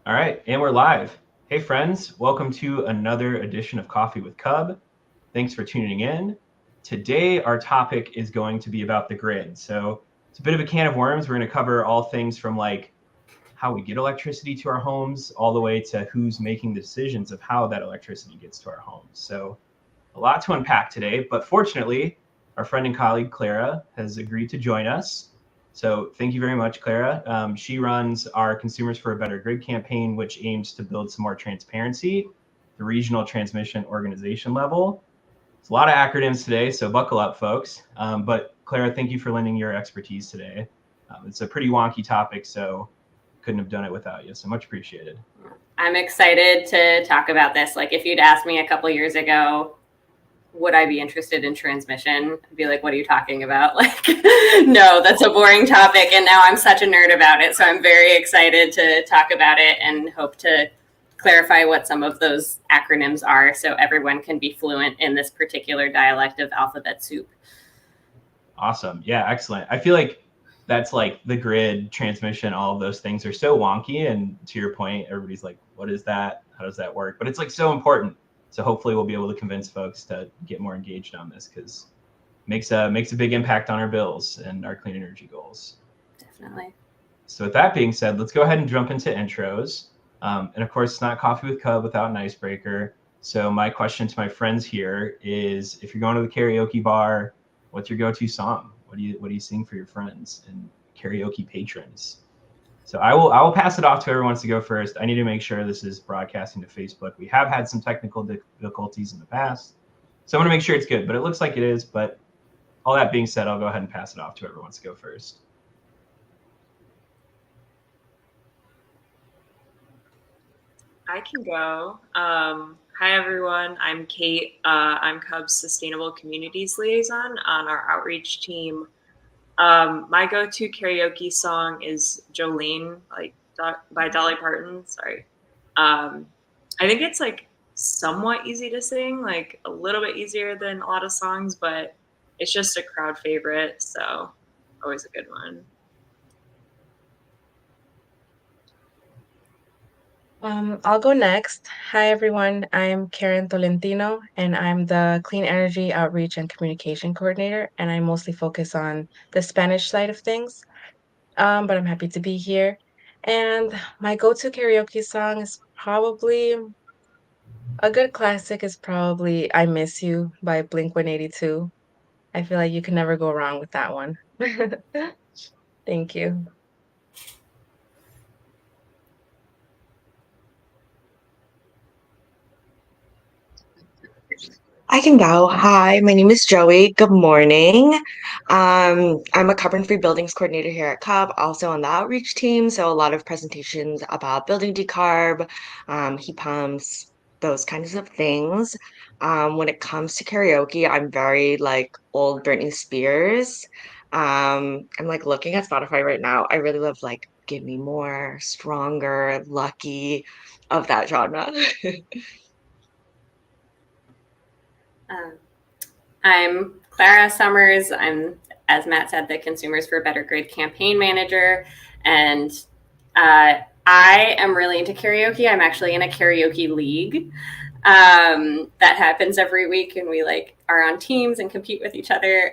All right, and we're live. Hey, friends, welcome to another edition of Coffee with CUB. Thanks for tuning in. Today, our topic is going to be about the grid. So it's a bit of a can of worms. We're going to cover all things from like how we get electricity to our homes, all the way to who's making the decisions of how that electricity gets to our homes. So a lot to unpack today, but fortunately, our friend and colleague Clara has agreed to join us. So thank you very much, Clara. She runs our Consumers for a Better Grid campaign, which aims to build some more transparency at the regional transmission organization level. It's a lot of acronyms today, so buckle up, folks. But Clara, thank you for lending your expertise today. It's a pretty wonky topic, so couldn't have done it without you. So much appreciated. I'm excited to talk about this. Like, if you'd asked me a couple years ago, would I be interested in transmission? I'd be like, what are you talking about? Like, no, that's a boring topic. And now I'm such a nerd about it. So I'm very excited to talk about it and hope to clarify what some of those acronyms are so everyone can be fluent in this particular dialect of alphabet soup. Awesome. Yeah, excellent. I feel like that's like the grid, transmission, all of those things are so wonky. And to your point, everybody's like, what is that? How does that work? But it's like so important. So hopefully we'll be able to convince folks to get more engaged on this because it makes a big impact on our bills and our clean energy goals. Definitely. So with that being said, let's go ahead and jump into intros. And of course, it's not Coffee with CUB without an icebreaker. So my question to my friends here is, if you're going to the karaoke bar, what's your go-to song? What do you sing for your friends and karaoke patrons? So I will pass it off to whoever wants to go first. I need to make sure this is broadcasting to Facebook. We have had some technical difficulties in the past, so I'm going to make sure it's good. But it looks like it is. But all that being said, I'll go ahead and pass it off to whoever wants to go first. I can go. Hi, everyone. I'm Kate. I'm CUB's Sustainable Communities Liaison on our outreach team. My go-to karaoke song is Jolene, by Dolly Parton. Sorry. I think it's like somewhat easy to sing, like a little bit easier than a lot of songs, but it's just a crowd favorite, so always a good one. I'll go next. Hi, everyone. I'm Karen Tolentino, and I'm the Clean Energy Outreach and Communication Coordinator, and I mostly focus on the Spanish side of things. But I'm happy to be here. And my go-to karaoke song is probably a good classic is probably I Miss You by Blink-182. I feel like you can never go wrong with that one. Thank you. I can go. Hi, my name is Joey. Good morning. I'm a carbon-free buildings coordinator here at CUB, also on the outreach team. So a lot of presentations about building decarb, heat pumps, those kinds of things. When it comes to karaoke, I'm very like old Britney Spears. I'm like looking at Spotify right now. I really love like Give Me More, Stronger, Lucky, of that genre. I'm Clara Summers. I'm, as Matt said, the Consumers for a Better Grid campaign manager. And I am really into karaoke. I'm actually in a karaoke league that happens every week, and we like are on teams and compete with each other.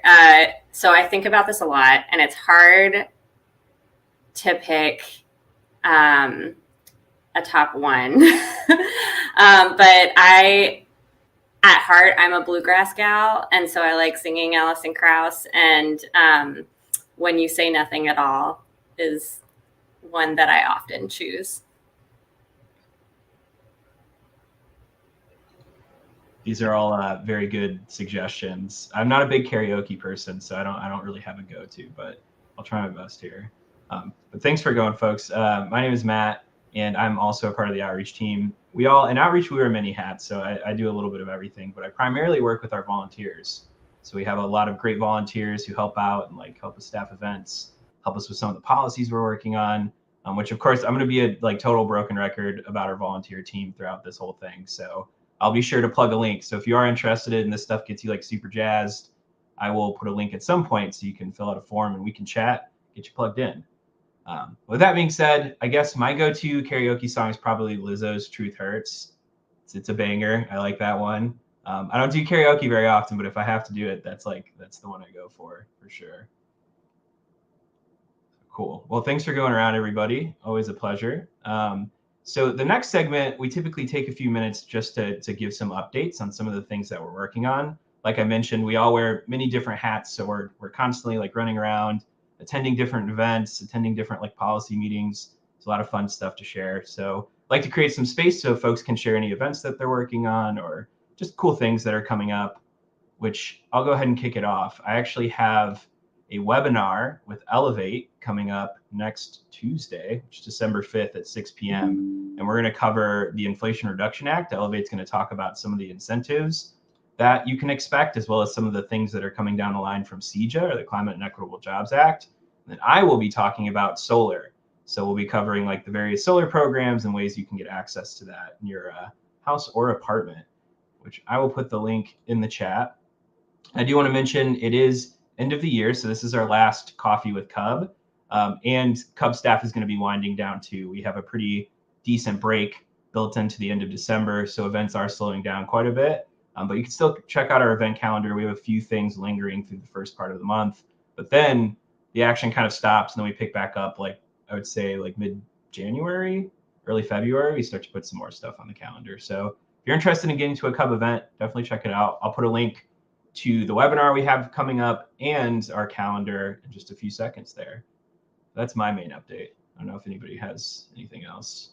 So I think about this a lot, and it's hard to pick a top one. But at heart, I'm a bluegrass gal, and so I like singing Alison Krauss. And When You Say Nothing at All is one that I often choose. These are all very good suggestions. I'm not a big karaoke person, so I don't really have a go-to, but I'll try my best here. But thanks for going, folks. My name is Matt, and I'm also a part of the outreach team. In outreach, we wear many hats, so I do a little bit of everything, but I primarily work with our volunteers. So we have a lot of great volunteers who help out and like help with staff events, help us with some of the policies we're working on, which of course I'm going to be a like total broken record about our volunteer team throughout this whole thing. So I'll be sure to plug a link. So if you are interested and this stuff gets you like super jazzed, I will put a link at some point so you can fill out a form and we can chat, get you plugged in. With that being said, I guess my go-to karaoke song is probably Lizzo's Truth Hurts. It's a banger. I like that one. I don't do karaoke very often, but if I have to do it, that's the one I go for sure. Cool. Well, thanks for going around, everybody. Always a pleasure. So the next segment, we typically take a few minutes just to give some updates on some of the things that we're working on. Like I mentioned, we all wear many different hats, so we're constantly like running around, attending different events, attending different like policy meetings. It's a lot of fun stuff to share. So I'd like to create some space so folks can share any events that they're working on or just cool things that are coming up, which I'll go ahead and kick it off. I actually have a webinar with Elevate coming up next Tuesday, which is December 5th at 6 p.m. And we're going to cover the Inflation Reduction Act. Elevate's going to talk about some of the incentives that you can expect, as well as some of the things that are coming down the line from CEJA, or the Climate and Equitable Jobs Act. And then I will be talking about solar. So we'll be covering like the various solar programs and ways you can get access to that in your house or apartment, which I will put the link in the chat. I do want to mention it is end of the year, so this is our last Coffee with CUB, and CUB staff is going to be winding down too. We have a pretty decent break built into the end of December, so events are slowing down quite a bit, but you can still check out our event calendar. We have a few things lingering through the first part of the month, but then the action kind of stops, and then we pick back up, like I would say like mid-January, early February, we start to put some more stuff on the calendar. So if you're interested in getting to a CUB event, definitely check it out. I'll put a link to the webinar we have coming up and our calendar in just a few seconds there. That's my main update. I don't know if anybody has anything else.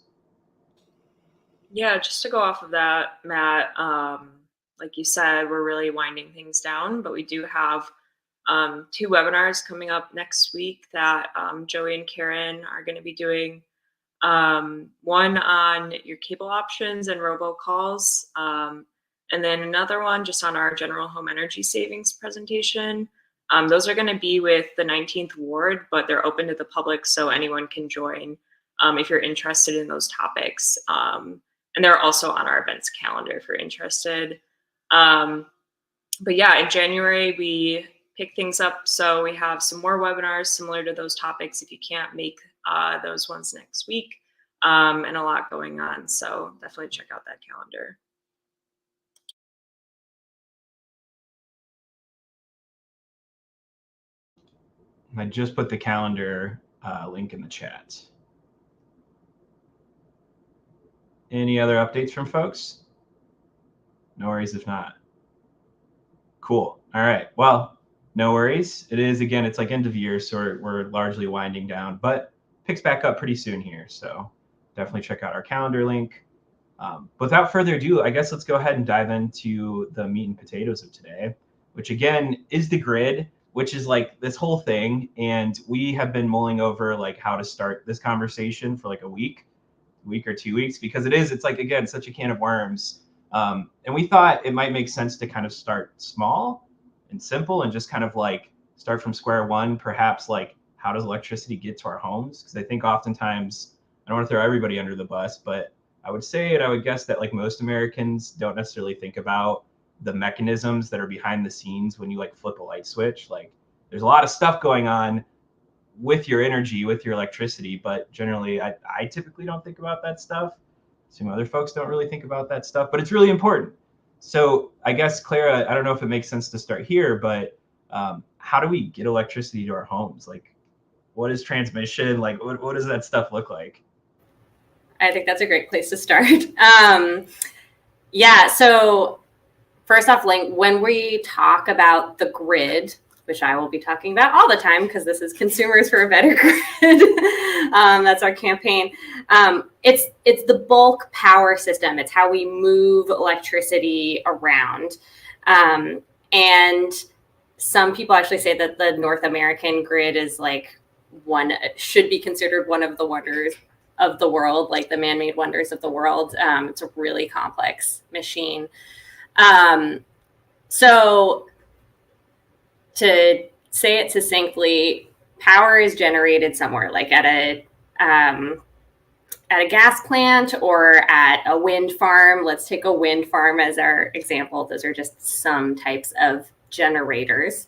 Yeah, just to go off of that, Matt, like you said, we're really winding things down, but we do have 2 webinars coming up next week that Joey and Karen are going to be doing. One on your cable options and robocalls, and then another one just on our general home energy savings presentation. Those are going to be with the 19th Ward, but they're open to the public, so anyone can join if you're interested in those topics. And they're also on our events calendar if you're interested. But yeah, in January, we pick things up. So we have some more webinars similar to those topics if you can't make those ones next week, and a lot going on. So definitely check out that calendar. I just put the calendar link in the chat. Any other updates from folks? No worries if not. Cool. All right. Well, no worries. It is, again, it's like end of year, so we're largely winding down, but picks back up pretty soon here. So definitely check out our calendar link. Without further ado, I guess let's go ahead and dive into the meat and potatoes of today, which again is the grid, which is like this whole thing. And we have been mulling over like how to start this conversation for like a week or 2 weeks, because it's like, again, such a can of worms. And we thought it might make sense to kind of start small and simple and just kind of like start from square one, perhaps like how does electricity get to our homes? Because I think oftentimes, I don't want to throw everybody under the bus, but I would say, and I would guess that like most Americans don't necessarily think about the mechanisms that are behind the scenes when you like flip a light switch. Like there's a lot of stuff going on with your energy, with your electricity, but generally I typically don't think about that stuff. Some other folks don't really think about that stuff, but it's really important. So I guess, Clara, I don't know if it makes sense to start here, but how do we get electricity to our homes? Like what is transmission? Like what does that stuff look like? I think that's a great place to start. Yeah, so first off, Link, when we talk about the grid, which I will be talking about all the time because this is Consumers for a Better Grid, that's our campaign. It's the bulk power system. It's how we move electricity around. And some people actually say that the North American grid is like should be considered one of the wonders of the world, like the man-made wonders of the world. It's a really complex machine. So to say it succinctly, power is generated somewhere, like at a gas plant or at a wind farm. Let's take a wind farm as our example. Those are just some types of generators.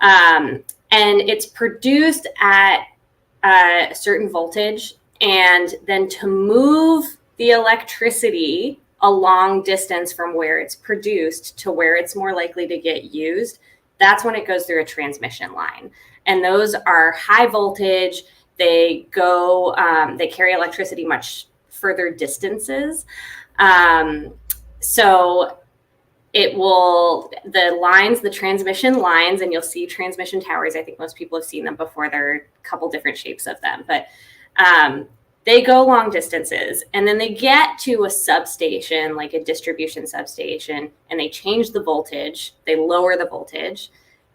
And it's produced at a certain voltage, and then to move the electricity a long distance from where it's produced to where it's more likely to get used, that's when it goes through a transmission line. And those are high voltage. They go, they carry electricity much further distances. So it will, the lines, the transmission lines, and you'll see transmission towers. I think most people have seen them before. There are a couple different shapes of them, but they go long distances, and then they get to a substation, like a distribution substation, and they change the voltage, they lower the voltage,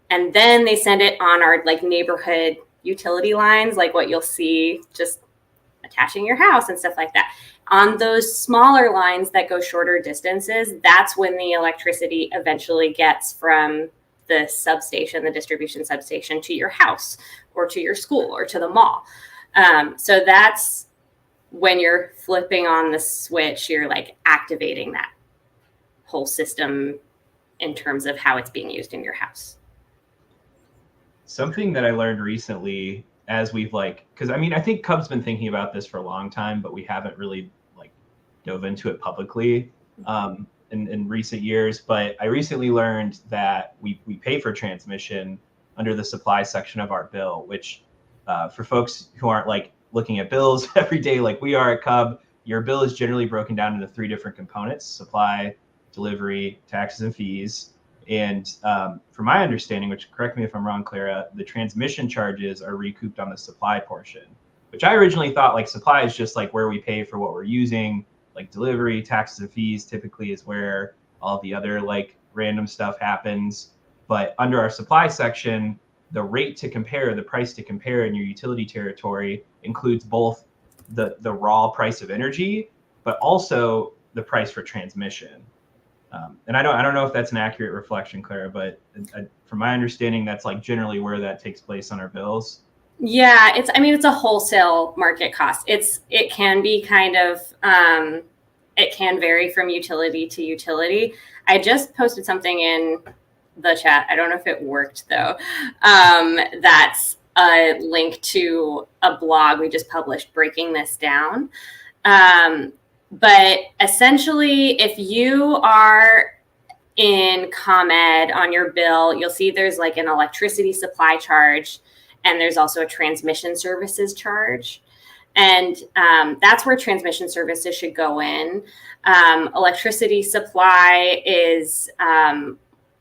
and then they send it on our like neighborhood utility lines, like what you'll see just attaching your house and stuff like that. On those smaller lines that go shorter distances, that's when the electricity eventually gets from the substation, the distribution substation, to your house or to your school or to the mall. So that's when you're flipping on the switch, you're like activating that whole system in terms of how it's being used in your house. Something that I learned recently, as we've because I mean, I think CUB's been thinking about this for a long time, but we haven't really dove into it publicly in recent years. But I recently learned that we pay for transmission under the supply section of our bill, which for folks who aren't looking at bills every day like we are at CUB, your bill is generally broken down into 3 different components: supply, delivery, taxes, and fees. And from my understanding, which correct me if I'm wrong, Clara, the transmission charges are recouped on the supply portion, which I originally thought supply is just where we pay for what we're using. Delivery, taxes, and fees typically is where all the other random stuff happens. But under our supply section, the rate to compare, the price to compare in your utility territory includes both the raw price of energy, but also the price for transmission. And I don't know if that's an accurate reflection, Clara, but from my understanding, that's generally where that takes place on our bills. Yeah, it's a wholesale market cost. It can be kind of, it can vary from utility to utility. I just posted something in the chat. I don't know if it worked though. That's a link to a blog we just published breaking this down. But essentially, if you are in ComEd on your bill, you'll see there's an electricity supply charge, and there's also a transmission services charge. And that's where transmission services should go in. Electricity supply is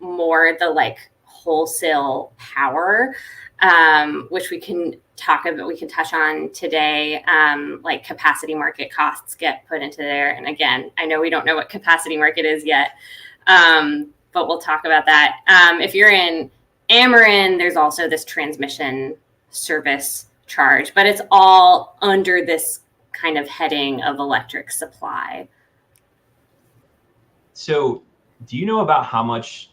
more the wholesale power, which we can talk about, we can touch on today. Capacity market costs get put into there. And again, I know we don't know what capacity market is yet, but we'll talk about that. If you're in Ameren, there's also this transmission service charge, but it's all under this kind of heading of electric supply. So do you know about how much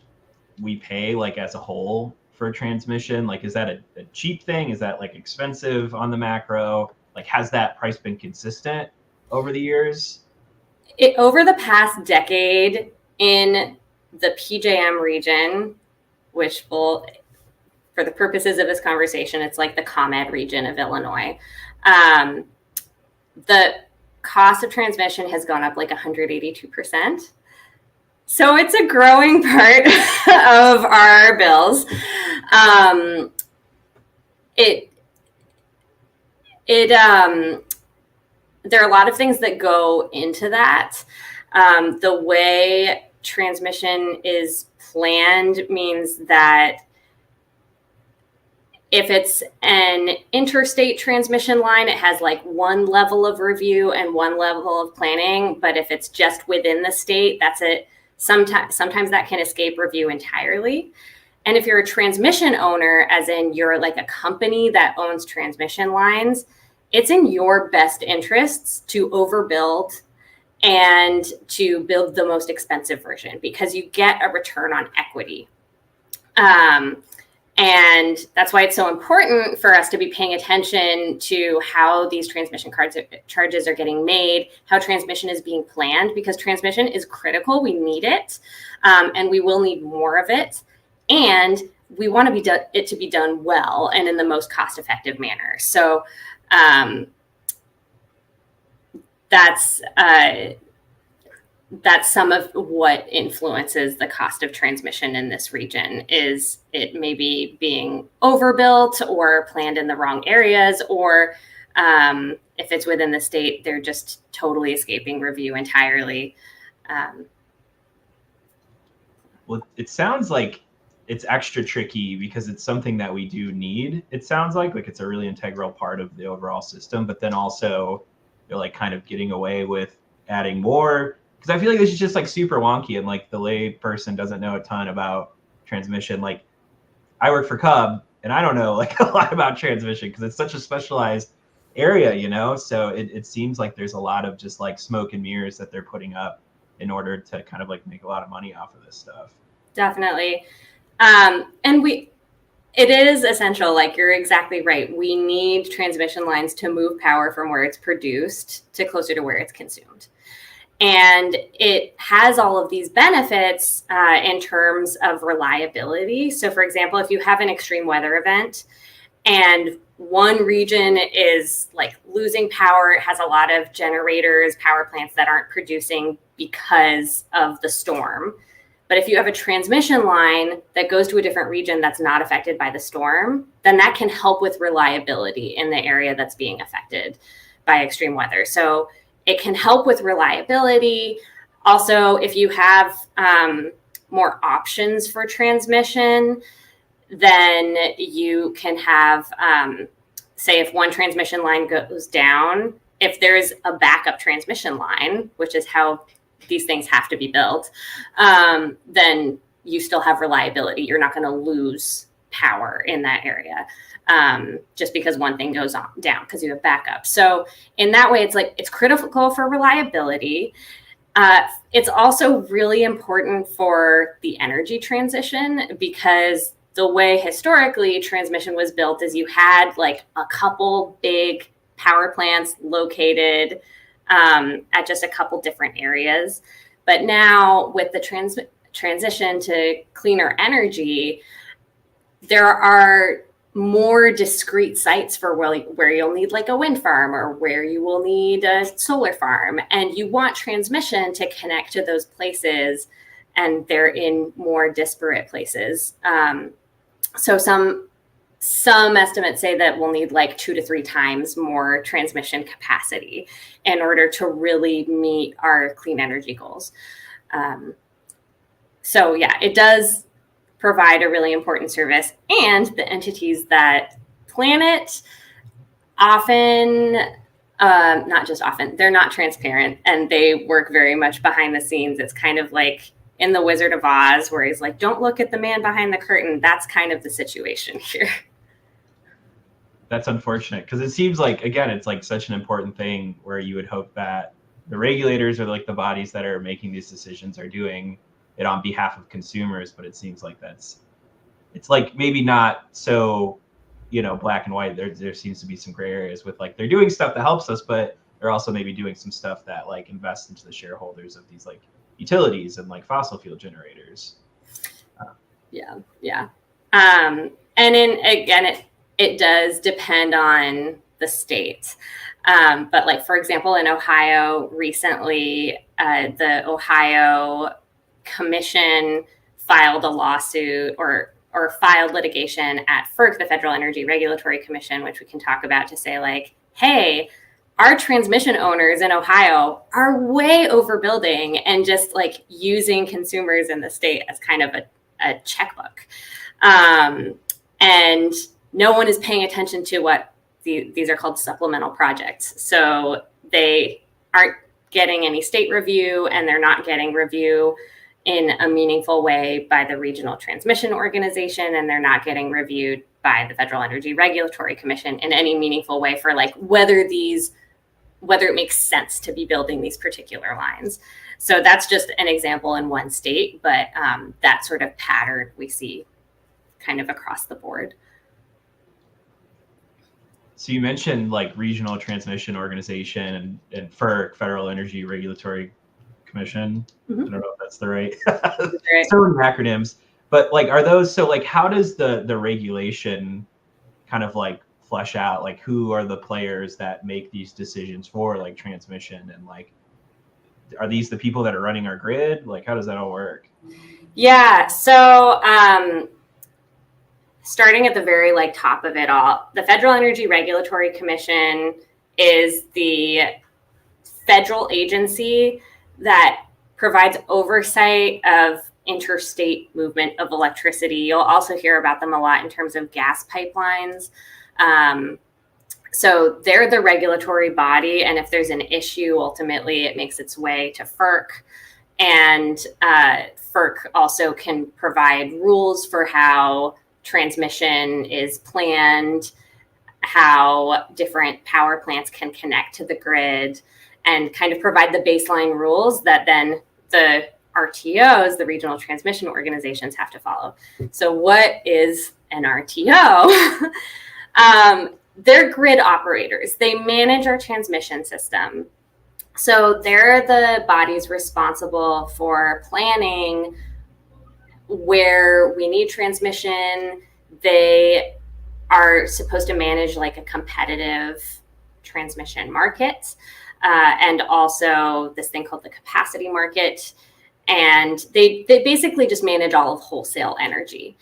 we pay as a whole for transmission? Is that a cheap thing? Is that expensive on the macro? Has that price been consistent over the years? Over the past decade in the PJM region, which will, for the purposes of this conversation, it's the ComEd region of Illinois. The cost of transmission has gone up 182%. So it's a growing part of our bills. There are a lot of things that go into that. The way transmission is planned means that if it's an interstate transmission line, it has one level of review and one level of planning. But if it's just within the state, that's it. Sometimes that can escape review entirely. And if you're a transmission owner, as in you're a company that owns transmission lines, it's in your best interests to overbuild and to build the most expensive version because you get a return on equity. And that's why it's so important for us to be paying attention to how these transmission charges are getting made, how transmission is being planned, because transmission is critical. We need it, and we will need more of it. And we want it to be done well and in the most cost-effective manner. So that's some of what influences the cost of transmission in this region. Is it maybe being overbuilt or planned in the wrong areas, or if it's within the state, they're just totally escaping review entirely. Well, it sounds like it's extra tricky because it's something that we do need. It sounds like it's a really integral part of the overall system, but then also they're like kind of getting away with adding more, because I feel like this is just like super wonky and like the lay person doesn't know a ton about transmission. Like I work for CUB and I don't know like a lot about transmission because it's such a specialized area, you know? So it seems like there's a lot of just like smoke and mirrors that they're putting up in order to kind of like make a lot of money off of this stuff. Definitely. And it is essential, like you're exactly right. We need transmission lines to move power from where it's produced to closer to where it's consumed. And it has all of these benefits in terms of reliability. So for example, if you have an extreme weather event and one region is like losing power, it has a lot of generators, power plants that aren't producing because of the storm. But if you have a transmission line that goes to a different region that's not affected by the storm, then that can help with reliability in the area that's being affected by extreme weather. So it can help with reliability. Also, if you have more options for transmission, then you can have, say, if one transmission line goes down, if there's a backup transmission line, which is how these things have to be built, then you still have reliability. You're not going to lose power in that area just because one thing goes down because you have backup. So in that way, it's critical for reliability. It's also really important for the energy transition because the way historically transmission was built is you had like a couple big power plants located at just a couple different areas. But now with the transition to cleaner energy, there are more discrete sites for where you'll need like a wind farm or where you will need a solar farm. And you want transmission to connect to those places, and they're in more disparate places. So some estimates say that we'll need like 2 to 3 times more transmission capacity in order to really meet our clean energy goals. So yeah, it does provide a really important service, and the entities that plan it often, not just often, they're not transparent and they work very much behind the scenes. It's kind of like in The Wizard of Oz where he's like, don't look at the man behind the curtain. That's kind of the situation here. That's unfortunate because it seems like, again, it's like such an important thing where you would hope that the regulators or like the bodies that are making these decisions are doing it on behalf of consumers. But it seems like it's like maybe not so, black and white. There seems to be some gray areas with like they're doing stuff that helps us, but they're also maybe doing some stuff that like invests into the shareholders of these like utilities and like fossil fuel generators. Yeah. And it does depend on the state. But like, for example, in Ohio recently, the Ohio Commission filed a lawsuit or filed litigation at FERC, the Federal Energy Regulatory Commission, which we can talk about, to say like, hey, our transmission owners in Ohio are way overbuilding and just like using consumers in the state as kind of a checkbook. And no one is paying attention to what these are called supplemental projects. So they aren't getting any state review, and they're not getting review in a meaningful way by the regional transmission organization, and they're not getting reviewed by the Federal Energy Regulatory Commission in any meaningful way for like whether it makes sense to be building these particular lines. So that's just an example in one state, but that sort of pattern we see kind of across the board. So you mentioned like regional transmission organization and FERC, Federal Energy Regulatory Commission. Mm-hmm. I don't know if that's the right. So many acronyms. But like, are those, so like, how does the regulation kind of like flesh out, like who are the players that make these decisions for like transmission, and like, are these the people that are running our grid? Like, how does that all work? Yeah. So starting at the very like top of it all, the Federal Energy Regulatory Commission is the federal agency that provides oversight of interstate movement of electricity. You'll also hear about them a lot in terms of gas pipelines. So they're the regulatory body, and if there's an issue, ultimately it makes its way to FERC. And FERC also can provide rules for how transmission is planned, how different power plants can connect to the grid, and kind of provide the baseline rules that then the RTOs, the regional transmission organizations, have to follow. So what is an RTO? They're grid operators. They manage our transmission system. So they're the bodies responsible for planning where we need transmission. They are supposed to manage like a competitive transmission market, and also this thing called the capacity market. And they basically just manage all of wholesale energy.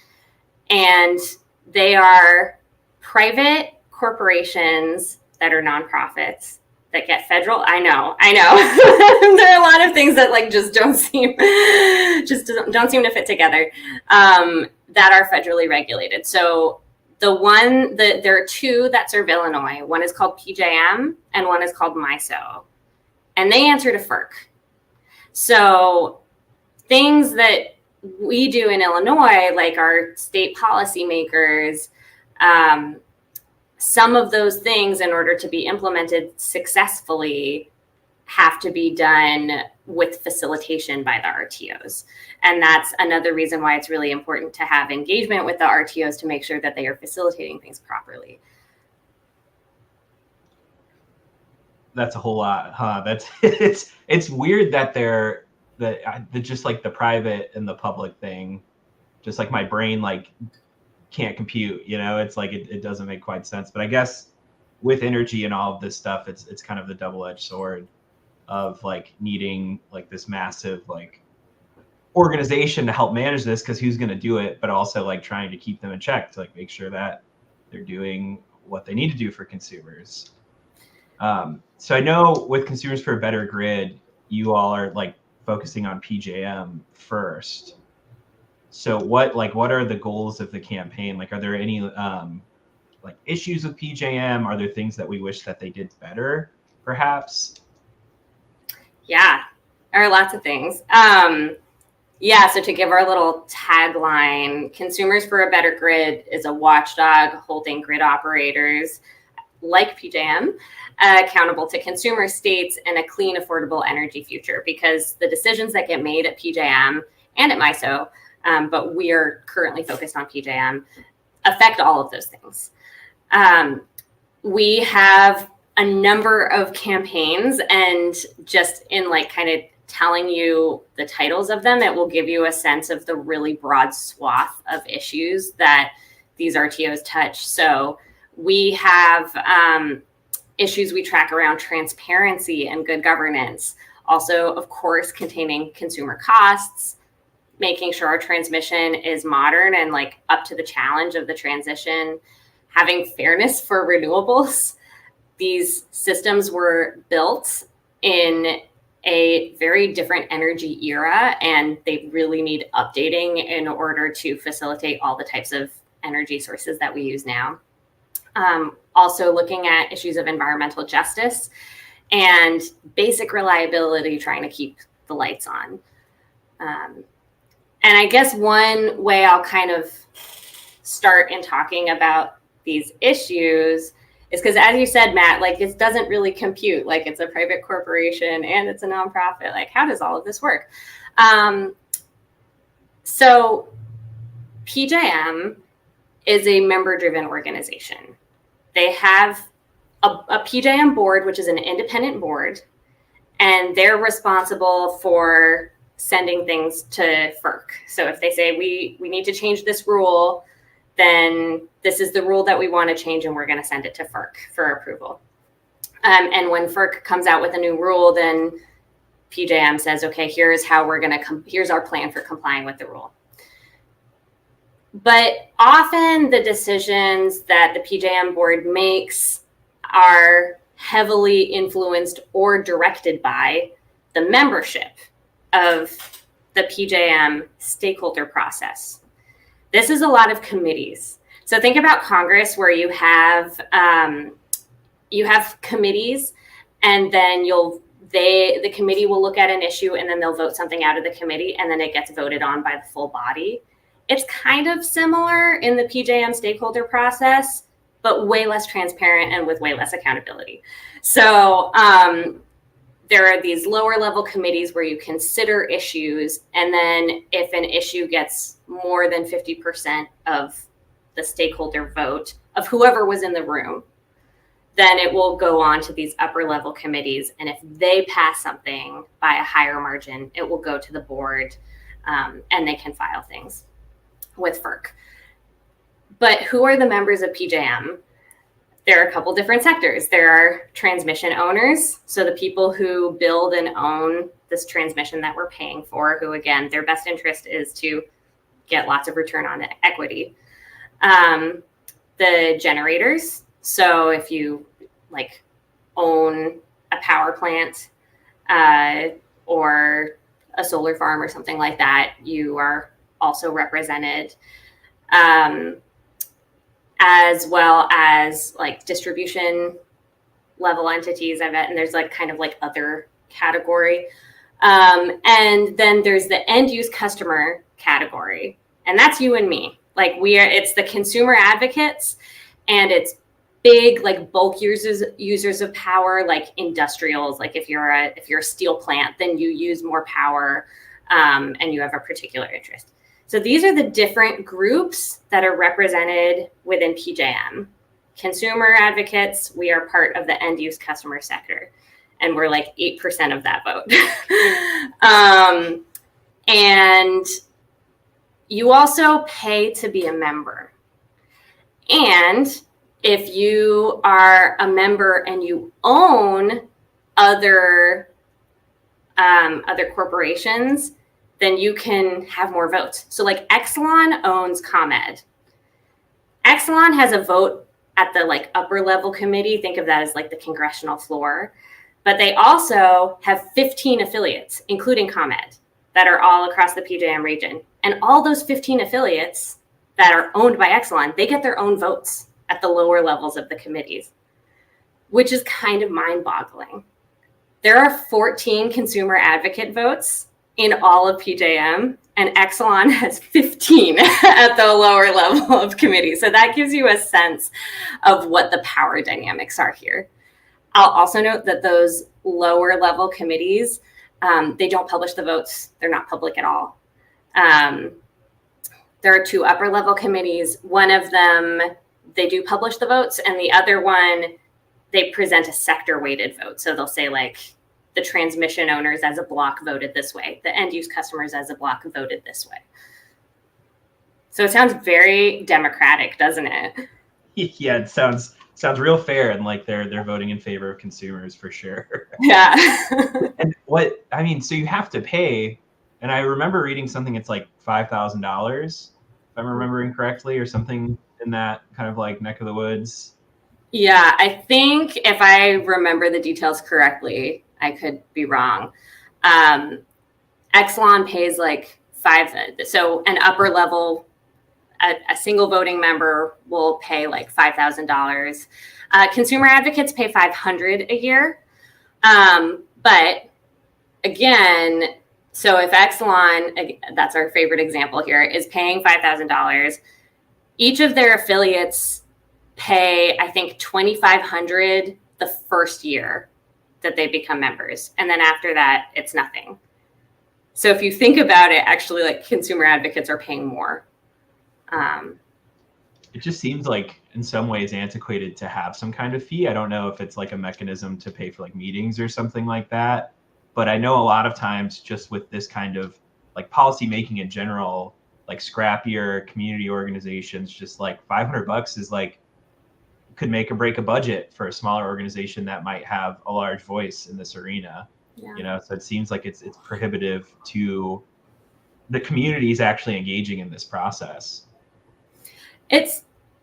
And they are private corporations that are nonprofits that get federal. I know. There are a lot of things that like just don't seem to fit together, that are federally regulated. So there are two that serve Illinois. One is called PJM and one is called MISO, and they answer to FERC. So things that we do in Illinois, like our state policymakers, some of those things, in order to be implemented successfully, have to be done with facilitation by the RTOs. And that's another reason why it's really important to have engagement with the RTOs to make sure that they are facilitating things properly. That's a whole lot, huh? That's it's weird that they're just like the private and the public thing, just like my brain like can't compute, you know. It's like it doesn't make quite sense. But I guess with energy and all of this stuff, it's kind of the double-edged sword of like needing like this massive like organization to help manage this, because who's going to do it, but also like trying to keep them in check to like make sure that they're doing what they need to do for consumers. So I know with Consumers for a Better Grid, you all are like focusing on PJM first. So what are the goals of the campaign? Like, are there any like issues with PJM? Are there things that we wish that they did better, perhaps? Yeah, there are lots of things. So to give our little tagline, Consumers for a Better Grid is a watchdog holding grid operators like PJM accountable to consumer states and a clean, affordable energy future, because the decisions that get made at PJM and at MISO, but we are currently focused on PJM, affect all of those things. We have a number of campaigns, and just in like kind of telling you the titles of them, it will give you a sense of the really broad swath of issues that these RTOs touch. So we have issues we track around transparency and good governance. Also, of course, containing consumer costs, making sure our transmission is modern and like up to the challenge of the transition, having fairness for renewables. These systems were built in a very different energy era, and they really need updating in order to facilitate all the types of energy sources that we use now. Also looking at issues of environmental justice and basic reliability, trying to keep the lights on. And I guess one way I'll kind of start in talking about these issues is because, as you said, Matt, like it doesn't really compute. Like it's a private corporation and it's a nonprofit. Like, how does all of this work? So PJM is a member-driven organization. They have a PJM board, which is an independent board, and they're responsible for sending things to FERC. So if they say we need to change this rule, then this is the rule that we want to change, and we're going to send it to FERC for approval. And when FERC comes out with a new rule, then PJM says, okay, here's how we're going to here's our plan for complying with the rule. But often the decisions that the PJM board makes are heavily influenced or directed by the membership of the PJM stakeholder process. This is a lot of committees. So think about Congress, where you have committees, and then the committee will look at an issue, and then they'll vote something out of the committee, and then it gets voted on by the full body. It's kind of similar in the PJM stakeholder process, but way less transparent and with way less accountability. So there are these lower level committees where you consider issues, and then if an issue gets more than 50% of the stakeholder vote of whoever was in the room, then it will go on to these upper level committees. And if they pass something by a higher margin, it will go to the board, and they can file things with FERC. But who are the members of PJM? There are a couple different sectors. There are transmission owners, so the people who build and own this transmission that we're paying for, who, again, their best interest is to get lots of return on equity. The generators, so if you own a power plant or a solar farm or something like that, you are also represented, as well as distribution level entities, I bet, and there's other category. And then there's the end use customer category, and that's you and me. It's the consumer advocates, and it's big bulk users of power, like industrials. If you're a steel plant, then you use more power, and you have a particular interest. So these are the different groups that are represented within PJM. Consumer advocates, we are part of the end use customer sector, and we're 8% of that vote. And you also pay to be a member. And if you are a member and you own other corporations, then you can have more votes. So Exelon owns ComEd. Exelon has a vote at the upper level committee. Think of that as the congressional floor. But they also have 15 affiliates, including ComEd, that are all across the PJM region. And all those 15 affiliates that are owned by Exelon, they get their own votes at the lower levels of the committees, which is kind of mind-boggling. There are 14 consumer advocate votes in all of PJM, and Exelon has 15 at the lower level of committee. So that gives you a sense of what the power dynamics are here. I'll also note that those lower level committees, they don't publish the votes. They're not public at all. There are two upper level committees. One of them, they do publish the votes, and the other one, they present a sector weighted vote. So they'll say the transmission owners as a block voted this way. The end use customers as a block voted this way. So it sounds very democratic, doesn't it? Yeah, it sounds real fair, and they're voting in favor of consumers for sure. Yeah. And so you have to pay, and I remember reading something, it's $5,000, if I'm remembering correctly, or something in that kind of neck of the woods. Yeah, I think if I remember the details correctly, I could be wrong. Exelon pays so an upper level, a single voting member will pay $5,000. Consumer advocates pay $500 a year. But again, so if Exelon, that's our favorite example here, is paying $5,000, each of their affiliates pay, I think, $2,500 the first year that they become members. And then after that, it's nothing. So if you think about it, actually, consumer advocates are paying more. It just seems in some ways antiquated to have some kind of fee. I don't know if it's a mechanism to pay for meetings or something like that. But I know a lot of times just with this kind of like policy making in general, like scrappier community organizations, just like $500 is like could make or break a budget for a smaller organization that might have a large voice in this arena. Yeah. So it seems like it's prohibitive to the communities actually engaging in this process.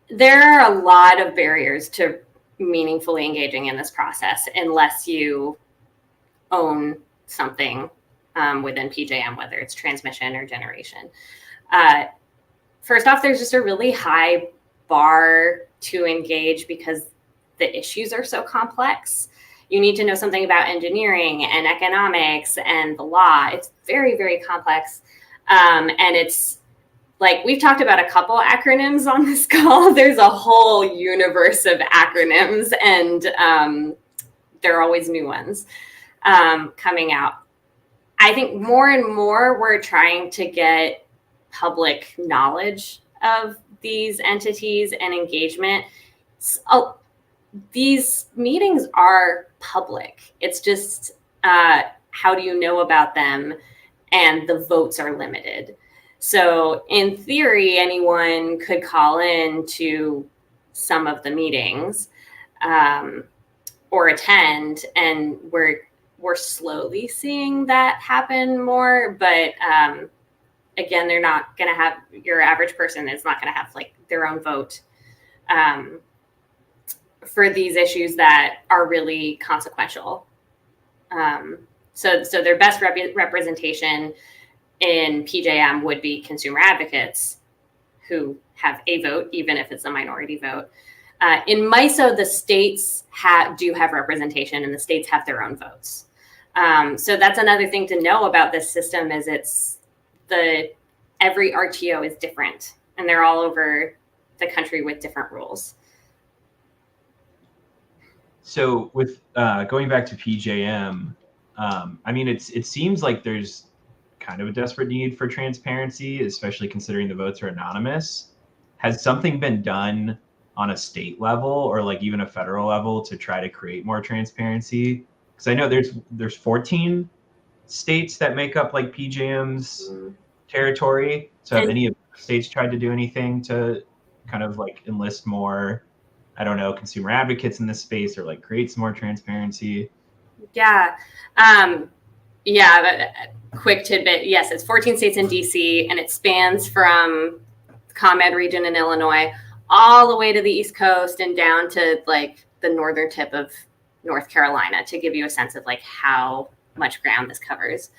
There are a lot of barriers to meaningfully engaging in this process unless you own something within PJM, whether it's transmission or generation. First off, there's just a really high bar to engage because the issues are so complex. You need to know something about engineering and economics and the law. It's very, very complex. And it's like we've talked about a couple acronyms on this call. There's a whole universe of acronyms, and there are always new ones coming out. I think more and more we're trying to get public knowledge of these entities and engagement. So, these meetings are public. It's just how do you know about them? And the votes are limited. So in theory, anyone could call in to some of the meetings or attend, and we're slowly seeing that happen more. But again, they're not going to have, your average person is not going to have like their own vote for these issues that are really consequential. So their best representation in PJM would be consumer advocates who have a vote, even if it's a minority vote. In MISO, the states do have representation, and the states have their own votes. So that's another thing to know about this system is every RTO is different, and they're all over the country with different rules. So with going back to PJM, I mean, it seems like there's kind of a desperate need for transparency, especially considering the votes are anonymous. Has something been done on a state level or like even a federal level to try to create more transparency? Because I know there's 14 states that make up like PJM's territory. So have any of the states tried to do anything to kind of like enlist more, I don't know, consumer advocates in this space or like create some more transparency? Yeah. Quick tidbit. Yes, it's 14 states in DC, and it spans from the ComEd region in Illinois all the way to the East Coast and down to like the northern tip of North Carolina, to give you a sense of like how much ground this covers.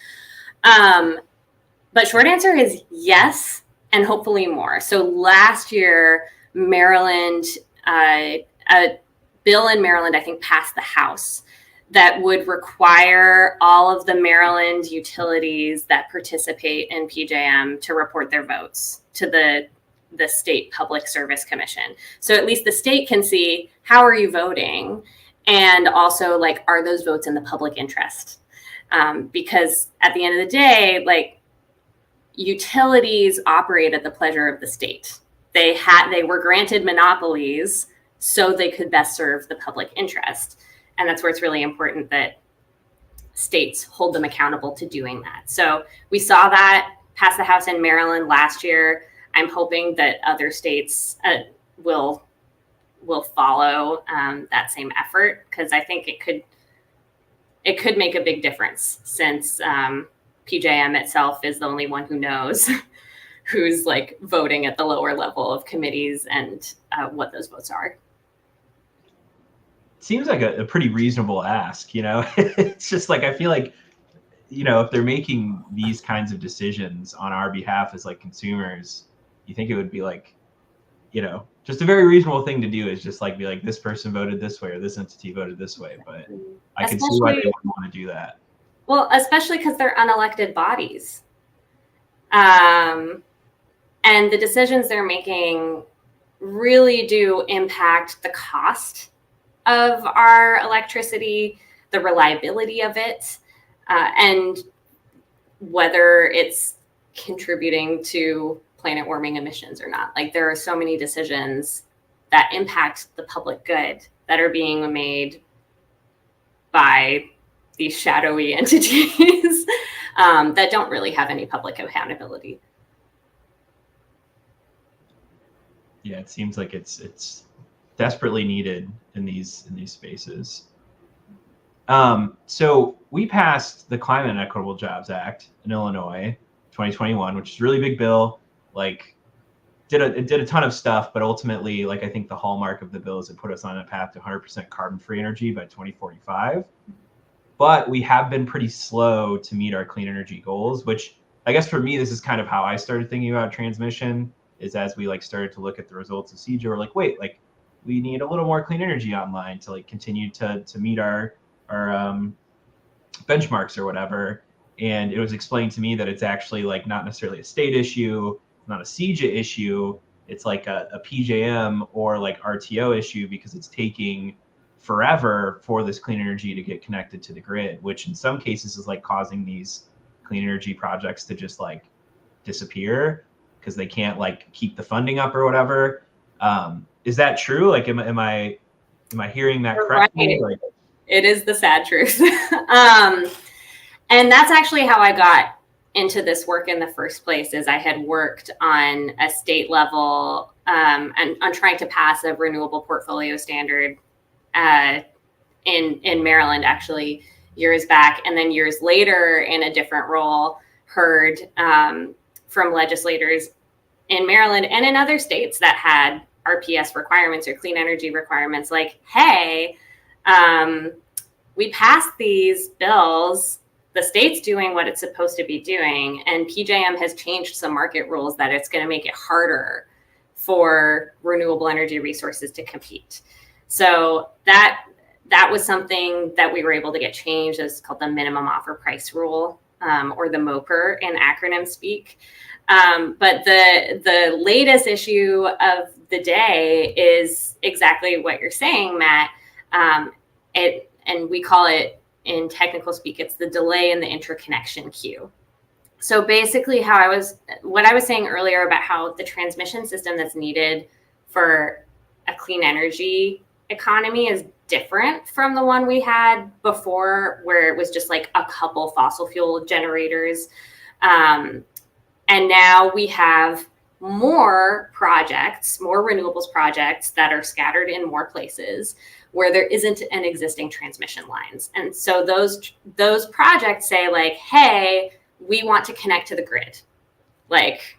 But short answer is yes, and hopefully more. So last year, Maryland, a bill in Maryland, I think, passed the House that would require all of the Maryland utilities that participate in PJM to report their votes to the State Public Service Commission. So at least the state can see, how are you voting? And also, like, are those votes in the public interest? Because at the end of the day, like, utilities operate at the pleasure of the state. They were granted monopolies so they could best serve the public interest. And that's where it's really important that states hold them accountable to doing that. So we saw that pass the House in Maryland last year. I'm hoping that other states will follow that same effort, because I think it could make a big difference, since PJM itself is the only one who knows who's like voting at the lower level of committees and what those votes are. Seems like a pretty reasonable ask, It's just like, I feel like, if they're making these kinds of decisions on our behalf as like consumers, you think it would be like, just a very reasonable thing to do is just like be like, this person voted this way or this entity voted this way. But I can see why they would want to do that. Well, especially because they're unelected bodies. And the decisions they're making really do impact the cost of our electricity, the reliability of it, and whether it's contributing to planet warming emissions or not. Like, there are so many decisions that impact the public good that are being made by these shadowy entities that don't really have any public accountability. Yeah, it seems like it's desperately needed in these spaces. So we passed the Climate and Equitable Jobs Act in Illinois, 2021, which is a really big bill. Like, it did a ton of stuff, but ultimately, like, I think the hallmark of the bill is it put us on a path to 100% carbon-free energy by 2045. But we have been pretty slow to meet our clean energy goals, which I guess for me, this is kind of how I started thinking about transmission, is as we like started to look at the results of CUB, we're like, wait, like we need a little more clean energy online to like continue to meet our benchmarks or whatever. And it was explained to me that it's actually like not necessarily a state issue, not a CJA issue. It's like a PJM or like RTO issue because it's taking forever for this clean energy to get connected to the grid, which in some cases is like causing these clean energy projects to just like disappear because they can't like keep the funding up or whatever. Is that true? Like, am I hearing that correctly? Right. Like, it is the sad truth. And that's actually how I got into this work in the first place. Is I had worked on a state level and on trying to pass a renewable portfolio standard in Maryland, actually years back, and then years later in a different role heard from legislators in Maryland and in other states that had RPS requirements or clean energy requirements, like, hey, we passed these bills, the state's doing what it's supposed to be doing, and PJM has changed some market rules that it's going to make it harder for renewable energy resources to compete. So that was something that we were able to get changed. It's called the minimum offer price rule, or the MOPR in acronym speak. But the latest issue of the day is exactly what you're saying, Matt. And we call it, in technical speak, it's the delay in the interconnection queue. So basically what I was saying earlier about how the transmission system that's needed for a clean energy economy is different from the one we had before, where it was just like a couple fossil fuel generators. And now we have more projects, more renewables projects that are scattered in more places where there isn't an existing transmission lines. And so those projects say like, hey, we want to connect to the grid. Like,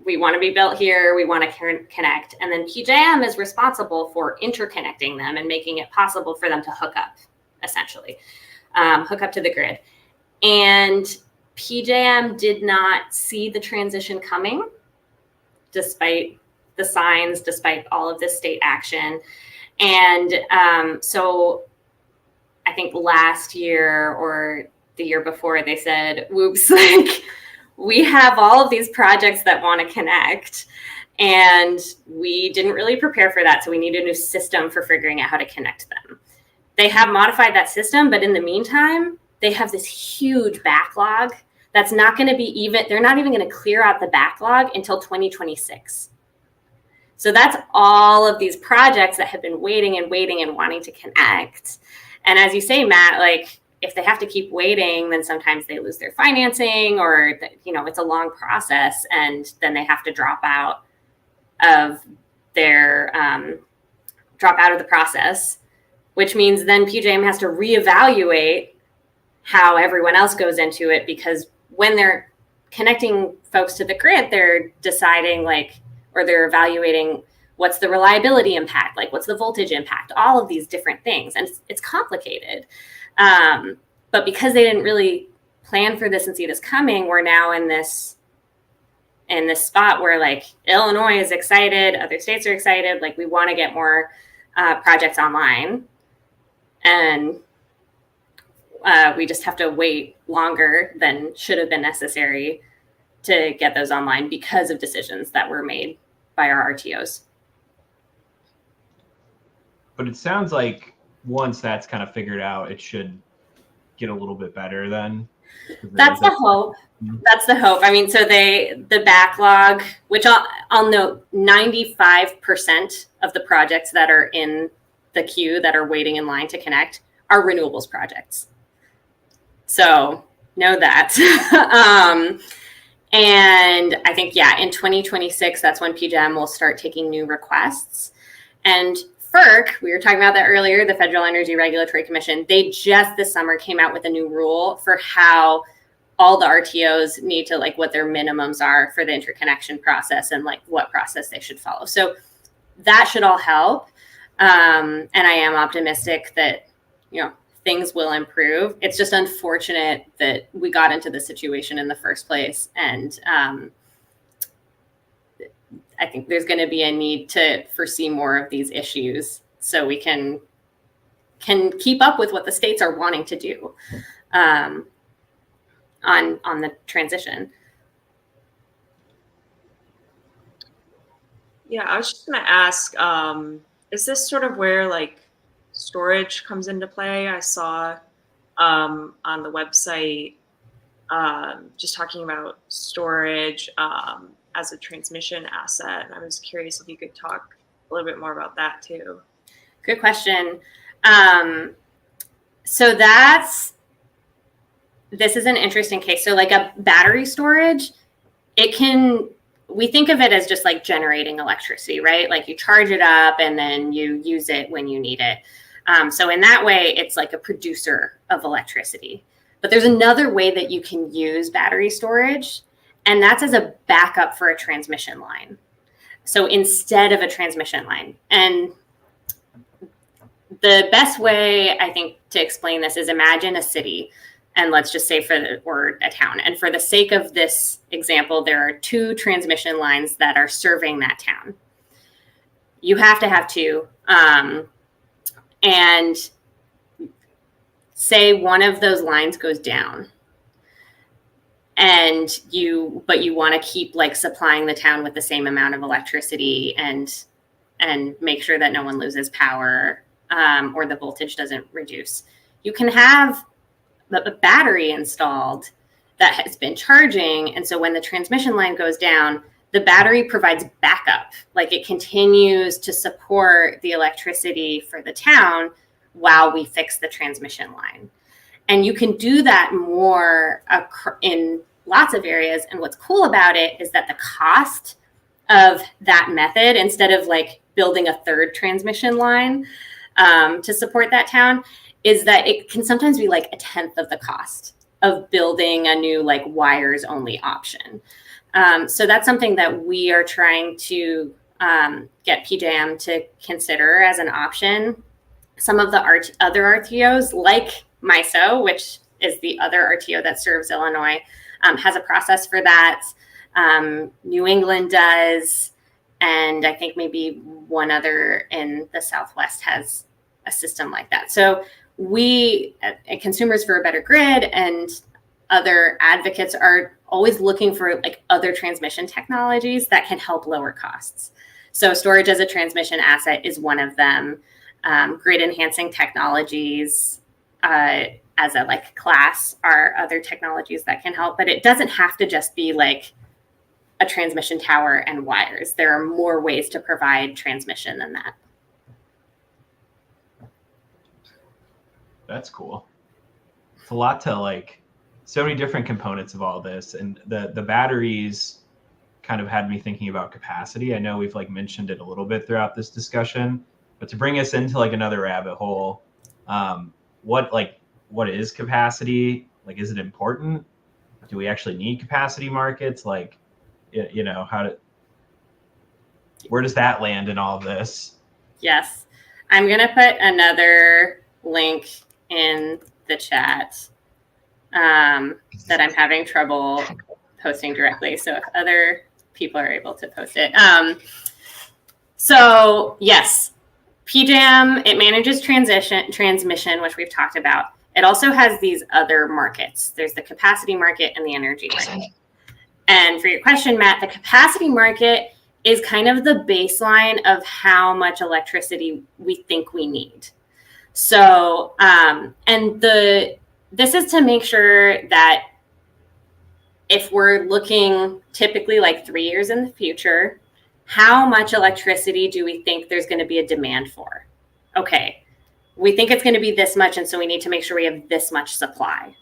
we want to be built here, we want to connect. And then PJM is responsible for interconnecting them and making it possible for them to hook up, essentially, hook up to the grid. And PJM did not see the transition coming, despite the signs, despite all of this state action. And so I think last year or the year before, they said, whoops, like, we have all of these projects that want to connect, and we didn't really prepare for that. So we need a new system for figuring out how to connect them. They have modified that system, but in the meantime, they have this huge backlog that's not going to be they're not even going to clear out the backlog until 2026. So that's all of these projects that have been waiting and wanting to connect. And as you say, Matt, like, if they have to keep waiting, then sometimes they lose their financing, or, it's a long process, and then they have to drop out of the process, which means then PJM has to reevaluate how everyone else goes into it, because when they're connecting folks to the grid, they're deciding or they're evaluating what's the reliability impact, like what's the voltage impact, all of these different things. And it's complicated. But because they didn't really plan for this and see this coming, we're now in this spot where, like, Illinois is excited, other states are excited, like, we want to get more projects online. And we just have to wait longer than should have been necessary to get those online because of decisions that were made by our RTOs. But it sounds like once that's kind of figured out, it should get a little bit better then. That's the hope. That's the hope. I mean, so the backlog, which I'll note, 95% of the projects that are in the queue that are waiting in line to connect are renewables projects. So know that. And I think, in 2026, that's when PJM will start taking new requests. And FERC, we were talking about that earlier, the Federal Energy Regulatory Commission, they just this summer came out with a new rule for how all the RTOs need to, like, what their minimums are for the interconnection process and like what process they should follow. So that should all help. And I am optimistic that, things will improve. It's just unfortunate that we got into this situation in the first place. And I think there's going to be a need to foresee more of these issues so we can keep up with what the states are wanting to do on the transition. Yeah, I was just going to ask, is this sort of where like storage comes into play? I saw on the website just talking about storage as a transmission asset. And I was curious if you could talk a little bit more about that too. Good question. So this is an interesting case. So like a battery storage, we think of it as just like generating electricity, right? Like you charge it up and then you use it when you need it. So in that way, it's like a producer of electricity. But there's another way that you can use battery storage, and that's as a backup for a transmission line. So instead of a transmission line. And the best way, I think, to explain this is imagine a city, and let's just say or a town. And for the sake of this example, there are 2 transmission lines that are serving that town. You have to have 2. And say one of those lines goes down, but you want to keep like supplying the town with the same amount of electricity and make sure that no one loses power or the voltage doesn't reduce. You can have a battery installed that has been charging, and so when the transmission line goes down, the battery provides backup. Like it continues to support the electricity for the town while we fix the transmission line. And you can do that more in lots of areas. And what's cool about it is that the cost of that method, instead of like building a 3rd transmission line to support that town, is that it can sometimes be like 1/10 of the cost of building a new like wires only option. So that's something that we are trying to get PJM to consider as an option. Some of the other RTOs, like MISO, which is the other RTO that serves Illinois, has a process for that. New England does, and I think maybe one other in the Southwest has a system like that. So we, at Consumers for a Better Grid, and other advocates are always looking for like other transmission technologies that can help lower costs. So storage as a transmission asset is one of them. Grid enhancing technologies as a like class are other technologies that can help, but it doesn't have to just be like a transmission tower and wires. There are more ways to provide transmission than that. That's cool. It's a lot to like, so many different components of all this, and the batteries kind of had me thinking about capacity. I know we've like mentioned it a little bit throughout this discussion, but to bring us into like another rabbit hole, what is capacity? Like, is it important? Do we actually need capacity markets? Like, where does that land in all of this? Yes, I'm gonna put another link in the chat that I'm having trouble posting directly. So if other people are able to post it. So yes, PJM, it manages transmission, which we've talked about. It also has these other markets. There's the capacity market and the energy market. And for your question, Matt, the capacity market is kind of the baseline of how much electricity we think we need. So, this is to make sure that if we're looking typically like 3 years in the future, how much electricity do we think there's going to be a demand for? Okay, we think it's going to be this much, and so we need to make sure we have this much supply.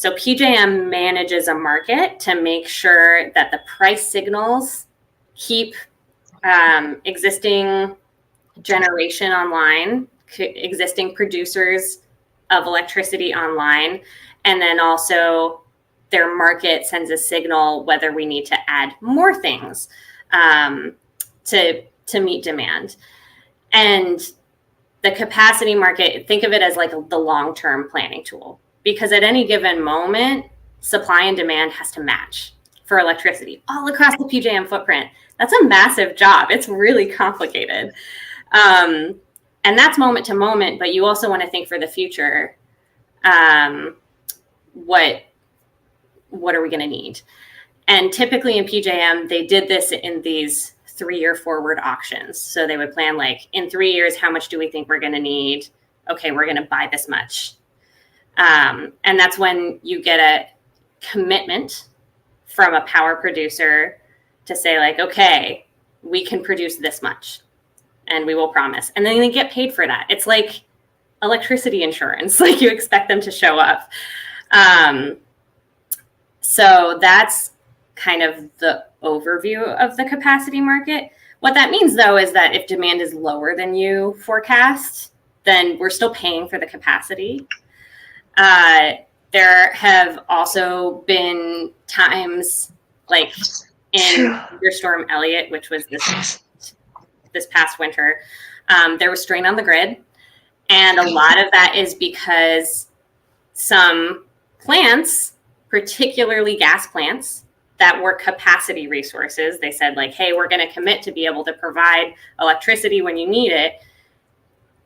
So PJM manages a market to make sure that the price signals keep existing generation online, existing producers of electricity online, and then also their market sends a signal whether we need to add more things to meet demand. And the capacity market, think of it as like the long-term planning tool, because at any given moment, supply and demand has to match for electricity all across the PJM footprint. That's a massive job. It's really complicated. And that's moment to moment, but you also want to think for the future. What are we going to need? And typically in PJM, they did this in these 3-year forward auctions. So they would plan like, in 3 years, how much do we think we're going to need? Okay, we're going to buy this much. And that's when you get a commitment from a power producer to say like, okay, we can produce this much and we will promise. And then they get paid for that. It's like electricity insurance, like you expect them to show up. So that's kind of the overview of the capacity market. What that means, though, is that if demand is lower than you forecast, then we're still paying for the capacity. There have also been times like in Storm Elliott, which was this past winter, there was strain on the grid. And a lot of that is because some plants, particularly gas plants, that were capacity resources, they said like, hey, we're going to commit to be able to provide electricity when you need it.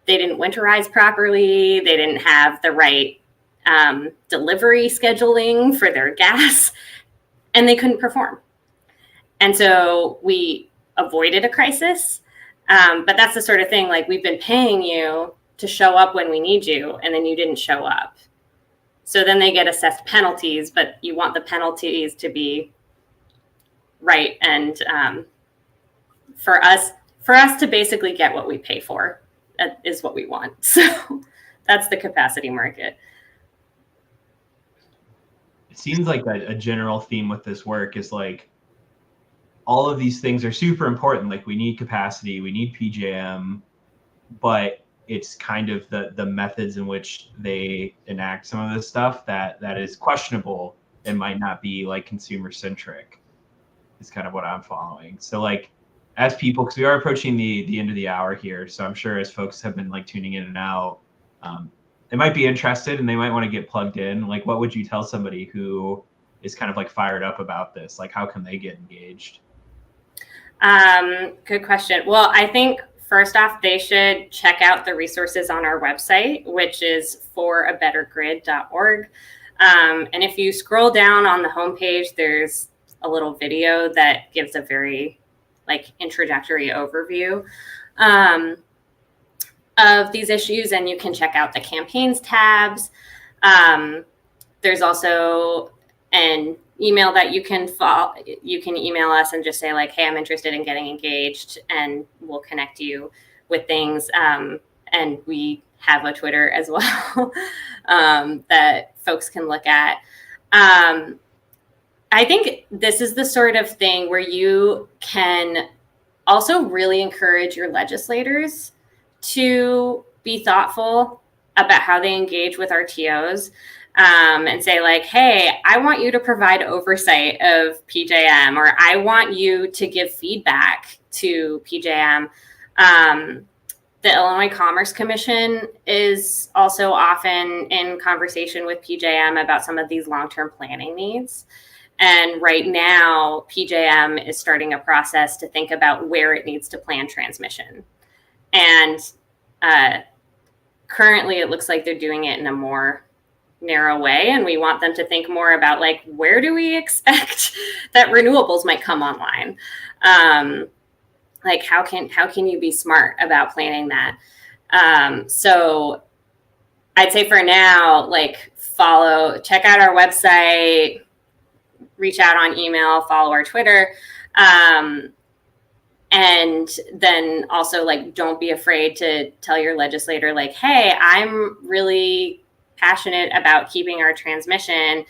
They didn't winterize properly. They didn't have the right delivery scheduling for their gas, and they couldn't perform. And so we avoided a crisis. But that's the sort of thing, like, we've been paying you to show up when we need you, and then you didn't show up. So then they get assessed penalties, but you want the penalties to be right. And for us to basically get what we pay for, that is what we want. So that's the capacity market. It seems like a general theme with this work is like, all of these things are super important. Like, we need capacity, we need PJM, but it's kind of the methods in which they enact some of this stuff that is questionable and might not be like consumer centric, is kind of what I'm following. So like, as people, because we are approaching the end of the hour here, so I'm sure as folks have been like tuning in and out, they might be interested and they might want to get plugged in. Like, what would you tell somebody who is kind of like fired up about this? Like, how can they get engaged? Good question. Well, I think first off, they should check out the resources on our website, which is forabettergrid.org. And if you scroll down on the homepage, there's a little video that gives a very like introductory overview of these issues, and you can check out the campaigns tabs. There's also an email that you can email us and just say like, hey, I'm interested in getting engaged, and we'll connect you with things. And we have a Twitter as well that folks can look at. I think this is the sort of thing where you can also really encourage your legislators to be thoughtful about how they engage with RTOs. And say like, hey, I want you to provide oversight of PJM, or I want you to give feedback to PJM. The Illinois Commerce Commission is also often in conversation with PJM about some of these long-term planning needs. And right now, PJM is starting a process to think about where it needs to plan transmission. And currently, it looks like they're doing it in a more narrow way, and we want them to think more about like, where do we expect that renewables might come online? Like, how can you be smart about planning that? So I'd say for now, like, check out our website, reach out on email, follow our Twitter. And then also, like, don't be afraid to tell your legislator, like, hey, I'm really passionate about keeping our transmission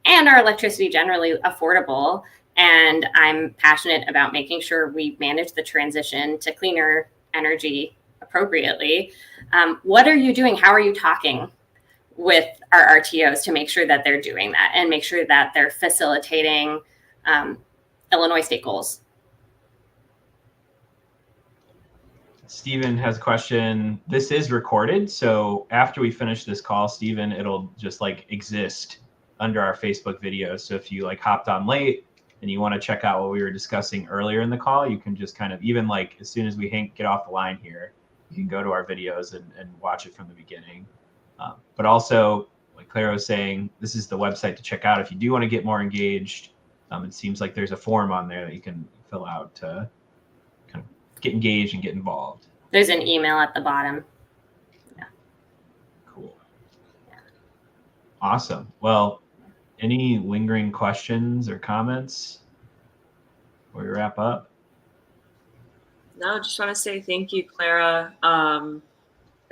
and our electricity generally affordable. And I'm passionate about making sure we manage the transition to cleaner energy appropriately. What are you doing? How are you talking with our RTOs to make sure that they're doing that and make sure that they're facilitating Illinois state goals? Stephen has a question. This is recorded, so after we finish this call, Stephen, it'll just like exist under our Facebook videos. So if you like hopped on late and you want to check out what we were discussing earlier in the call, you can just kind of, even like as soon as we get off the line here, you can go to our videos and watch it from the beginning. But also, like Clara was saying, this is the website to check out if you do want to get more engaged. It seems like there's a form on there that you can fill out to kind of get engaged and get involved. There's an email at the bottom. Yeah. Cool. Yeah. Awesome. Well, any lingering questions or comments before we wrap up? No, just want to say thank you, Clara.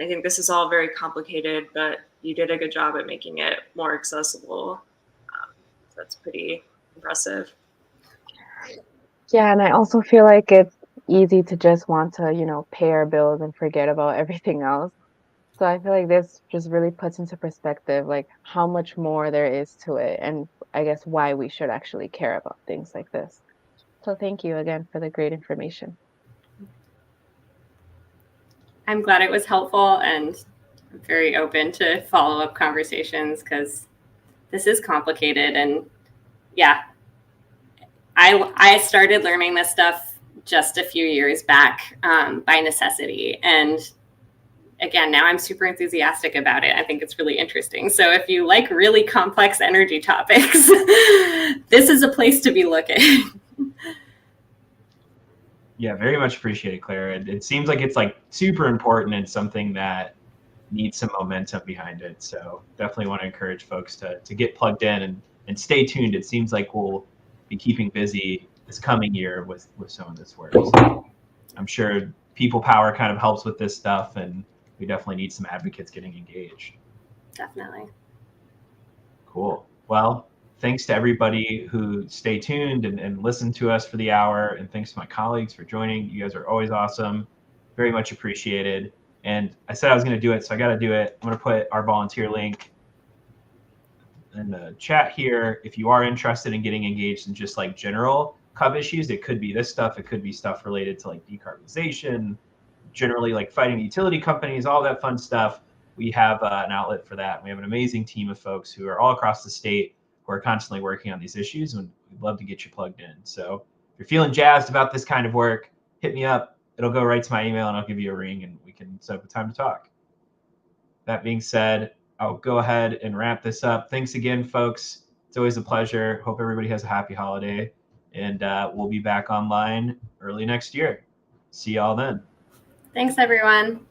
I think this is all very complicated, but you did a good job at making it more accessible. That's pretty impressive. Yeah, and I also feel like it's easy to just want to, pay our bills and forget about everything else. So I feel like this just really puts into perspective like how much more there is to it, and I guess why we should actually care about things like this. So thank you again for the great information. I'm glad it was helpful, and I'm very open to follow-up conversations because this is complicated. And yeah, I started learning this stuff just a few years back by necessity. And again, now I'm super enthusiastic about it. I think it's really interesting. So if you like really complex energy topics, this is a place to be looking. Yeah, very much appreciated, Clara. It seems like it's like super important and something that needs some momentum behind it. So definitely want to encourage folks to get plugged in and stay tuned. It seems like we'll be keeping busy this coming year with some of this work. So I'm sure people power kind of helps with this stuff, and we definitely need some advocates getting engaged. Definitely. Cool. Well, thanks to everybody who stay tuned and listen to us for the hour. And thanks to my colleagues for joining. You guys are always awesome. Very much appreciated. And I said I was going to do it, so I got to do it. I'm going to put our volunteer link in the chat here. If you are interested in getting engaged in just like general CUB issues, it could be this stuff. It could be stuff related to like decarbonization, generally like fighting utility companies, all that fun stuff. We have an outlet for that. We have an amazing team of folks who are all across the state who are constantly working on these issues, and we'd love to get you plugged in. So if you're feeling jazzed about this kind of work, hit me up. It'll go right to my email, and I'll give you a ring, and we can set up a time to talk. That being said, I'll go ahead and wrap this up. Thanks again, folks. It's always a pleasure. Hope everybody has a happy holiday, and we'll be back online early next year. See y'all then. Thanks, everyone.